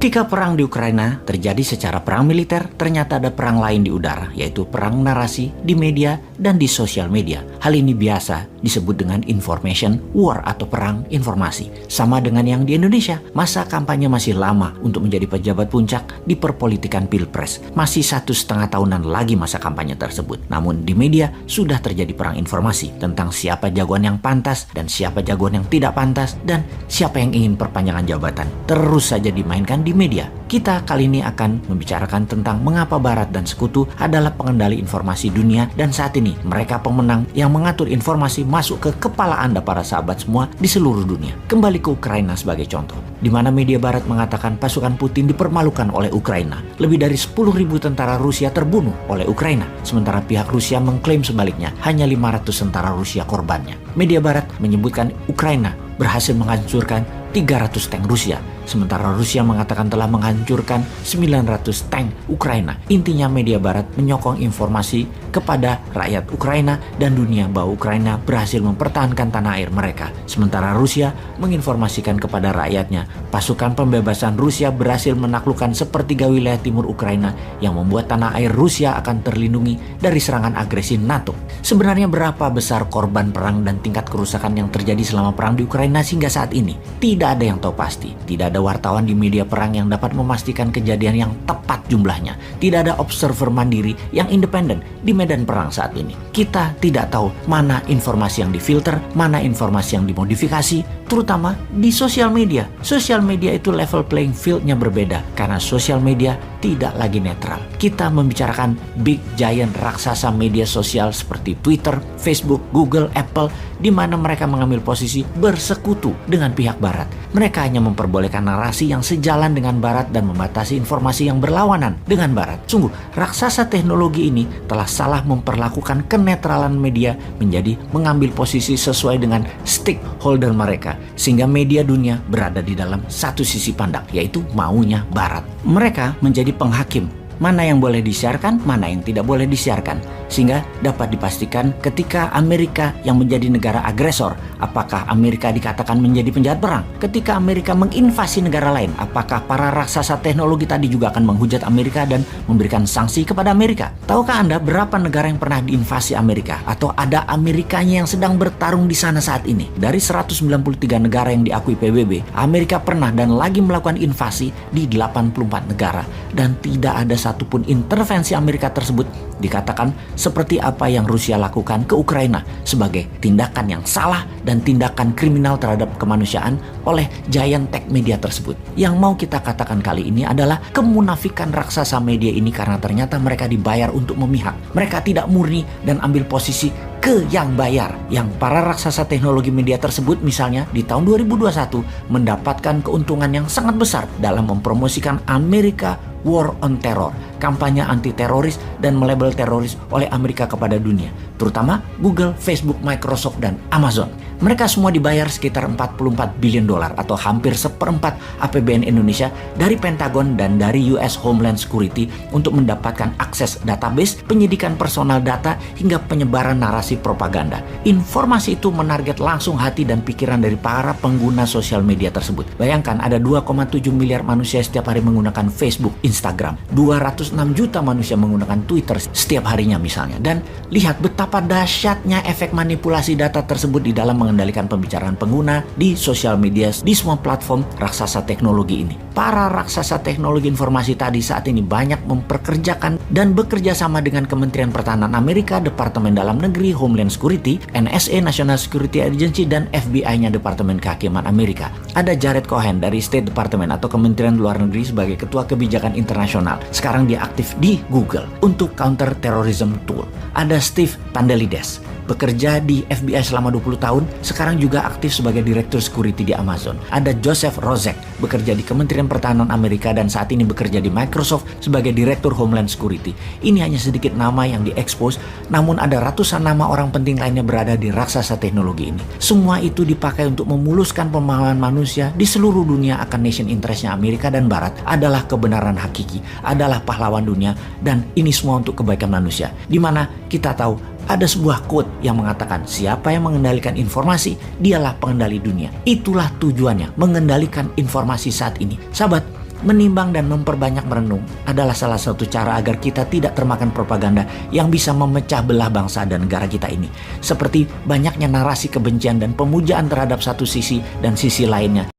Ketika perang di Ukraina terjadi secara perang militer, ternyata ada perang lain di udara, yaitu perang narasi di media dan di sosial media. Hal ini biasa disebut dengan information war atau perang informasi. Sama dengan yang di Indonesia, masa kampanye masih lama untuk menjadi pejabat puncak di perpolitikan pilpres. Masih 1,5 tahunan lagi masa kampanye tersebut. Namun di media sudah terjadi perang informasi tentang siapa jagoan yang pantas dan siapa jagoan yang tidak pantas dan siapa yang ingin perpanjangan jabatan. Terus saja dimainkan di media. Kita kali ini akan membicarakan tentang mengapa Barat dan Sekutu adalah pengendali informasi dunia dan saat ini mereka pemenang yang mengatur informasi masuk ke kepala Anda para sahabat semua di seluruh dunia. Kembali ke Ukraina sebagai contoh, di mana media Barat mengatakan pasukan Putin dipermalukan oleh Ukraina. Lebih dari 10.000 tentara Rusia terbunuh oleh Ukraina, sementara pihak Rusia mengklaim sebaliknya hanya 500 tentara Rusia korbannya. Media Barat menyebutkan Ukraina berhasil menghancurkan 300 tank Rusia, sementara Rusia mengatakan telah menghancurkan 900 tank Ukraina. Intinya media Barat menyokong informasi kepada rakyat Ukraina dan dunia bahwa Ukraina berhasil mempertahankan tanah air mereka, sementara Rusia menginformasikan kepada rakyatnya pasukan pembebasan Rusia berhasil menaklukkan sepertiga wilayah timur Ukraina yang membuat tanah air Rusia akan terlindungi dari serangan agresi NATO. Sebenarnya berapa besar korban perang dan tingkat kerusakan yang terjadi selama perang di Ukraina hingga saat ini? Tidak ada yang tahu pasti. Tidak ada wartawan di media perang yang dapat memastikan kejadian yang tepat jumlahnya. Tidak ada observer mandiri yang independen di medan perang saat ini. Kita tidak tahu mana informasi yang difilter, mana informasi yang dimodifikasi, terutama di sosial media. Sosial media itu level playing field-nya berbeda karena sosial media tidak lagi netral. Kita membicarakan big giant raksasa media sosial seperti Twitter, Facebook, Google, Apple, di mana mereka mengambil posisi bersekutu dengan pihak Barat. Mereka hanya memperbolehkan narasi yang sejalan dengan Barat dan membatasi informasi yang berlawanan dengan Barat. Sungguh, raksasa teknologi ini telah salah memperlakukan kenetralan media menjadi mengambil posisi sesuai dengan stakeholder mereka, sehingga media dunia berada di dalam satu sisi pandang, yaitu maunya Barat. Mereka menjadi penghakim mana yang boleh disiarkan, mana yang tidak boleh disiarkan, sehingga dapat dipastikan ketika Amerika yang menjadi negara agresor, apakah Amerika dikatakan menjadi penjahat perang? Ketika Amerika menginvasi negara lain, apakah para raksasa teknologi tadi juga akan menghujat Amerika dan memberikan sanksi kepada Amerika? Tahukah Anda berapa negara yang pernah diinvasi Amerika atau ada Amerikanya yang sedang bertarung di sana saat ini? Dari 193 negara yang diakui PBB, Amerika pernah dan lagi melakukan invasi di 84 negara dan tidak ada satupun intervensi Amerika tersebut dikatakan seperti apa yang Rusia lakukan ke Ukraina sebagai tindakan yang salah dan tindakan kriminal terhadap kemanusiaan oleh giant tech media tersebut. Yang mau kita katakan kali ini adalah kemunafikan raksasa media ini karena ternyata mereka dibayar untuk memihak. Mereka tidak murni dan ambil posisi ke yang bayar. Yang para raksasa teknologi media tersebut misalnya di tahun 2021 mendapatkan keuntungan yang sangat besar dalam mempromosikan Amerika War on Terror, kampanye anti-teroris dan melabel teroris oleh Amerika kepada dunia, terutama Google, Facebook, Microsoft, dan Amazon. Mereka semua dibayar sekitar 44 billion dolar atau hampir 1/4 APBN Indonesia dari Pentagon dan dari US Homeland Security untuk mendapatkan akses database, penyidikan personal data, hingga penyebaran narasi propaganda. Informasi itu menarget langsung hati dan pikiran dari para pengguna sosial media tersebut. Bayangkan ada 2,7 miliar manusia setiap hari menggunakan Facebook, Instagram. 206 juta manusia menggunakan Twitter setiap harinya misalnya. Dan lihat betapa dahsyatnya efek manipulasi data tersebut di dalam mengendalikan pembicaraan pengguna di sosial media di semua platform raksasa teknologi ini. Para raksasa teknologi informasi tadi saat ini banyak memperkerjakan dan bekerja sama dengan Kementerian Pertahanan Amerika, Departemen Dalam Negeri, Homeland Security, NSA, National Security Agency, dan FBI-nya Departemen Kehakiman Amerika. Ada Jared Cohen dari State Department atau Kementerian Luar Negeri sebagai Ketua Kebijakan Internasional. Sekarang dia aktif di Google untuk Counter Terrorism Tool. Ada Steve Pandelides, bekerja di FBI selama 20 tahun, sekarang juga aktif sebagai Direktur Security di Amazon. Ada Joseph Rozek, bekerja di Kementerian Pertahanan Amerika dan saat ini bekerja di Microsoft sebagai Direktur Homeland Security. Ini hanya sedikit nama yang diekspos, namun ada ratusan nama orang penting lainnya berada di raksasa teknologi ini. Semua itu dipakai untuk memuluskan pemahaman manusia di seluruh dunia akan nation interestnya Amerika dan Barat adalah kebenaran hakiki, adalah pahlawan dunia, dan ini semua untuk kebaikan manusia. Di mana kita tahu ada sebuah quote yang mengatakan siapa yang mengendalikan informasi dialah pengendali dunia. Itulah tujuannya, mengendalikan informasi saat ini. Sahabat, Menimbang dan memperbanyak merenung adalah salah satu cara agar kita tidak termakan propaganda yang bisa memecah belah bangsa dan negara kita ini. Seperti banyaknya narasi kebencian dan pemujaan terhadap satu sisi dan sisi lainnya